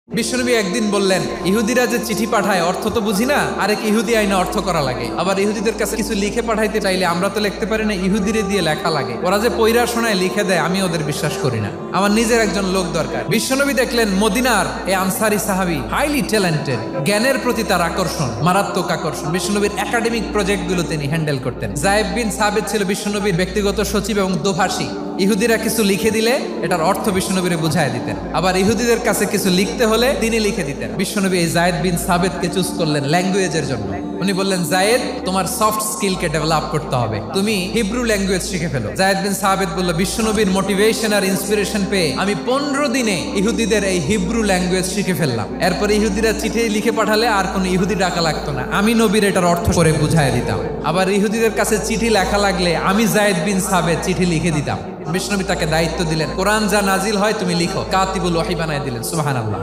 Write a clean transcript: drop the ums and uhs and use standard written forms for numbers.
বিশ্বনবী একদিন বললেন, ইহুদিরা যে চিঠি পাঠায় অর্থ তো বুঝি না, আরেক ইহুদি আইনে অর্থ করা লাগে। আবার ইহুদিদের কাছে কিছু লিখে পাঠাইতে চাইলে আমরা তো লিখতে পারি না, ইহুদিরে দিয়ে লেখা লাগে। ওরা যে পয়রা শোনায় লিখে দেয়, আমি ওদের বিশ্বাস করি না। আমার নিজের একজন লোক দরকার। বিশ্বনবী দেখলেন মদিনার এই আনসারি সাহাবী হাইলি ট্যালেন্টেড, জ্ঞানের প্রতি তার আকর্ষণ, মারাত্মক আকর্ষণ। বিশ্বনবীর একাডেমিক প্রজেক্টগুলো তিনি হ্যান্ডেল করতেন। যায়েদ বিন সাবিত ছিল বিশ্বনবীর ব্যক্তিগত সচিব এবং দোভাষী। ইহুদিরা কিছু লিখে দিলে এটার অর্থ বিশ্বনবীরে বুঝায় দিতেন। আবার ইহুদিদের কাছে কিছু লিখতে হলে তিনি লিখে দিতেন। বিশ্বনবী এই যায়েদ বিন সাবিতকে চুজ করলেন ল্যাঙ্গুয়েজের জন্য। উনি বললেন, যায়েদ, তোমার সফট স্কিলকে ডেভেলপ করতে হবে, তুমি হিব্রু ল্যাঙ্গুয়েজ শিখে ফেলো। যায়েদ বিন সাবিত বলল, বিশ্বনবীর মোটিভেশন আর ইন্সপিরেশন পেয়ে আমি 15 দিনে ইহুদিদের এই হিব্রু ল্যাঙ্গুয়েজ শিখে ফেললাম। এরপরে ইহুদিরা চিঠি লিখে পাঠালে আর কোনো ইহুদি ডাকা লাগতো না, আমি নবীর এটার অর্থ করে বুঝায় দিতাম। আবার ইহুদিদের কাছে চিঠি লেখা লাগলে আমি যায়েদ বিন সাবিত চিঠি লিখে দিতাম। বিশ্বনবী তাকে দায়িত্ব দিলেন, কোরআন যা নাজিল হয় তুমি লিখো, কাতিবুল ওয়াহি বানায় দিলেন। সুবহানাল্লাহ।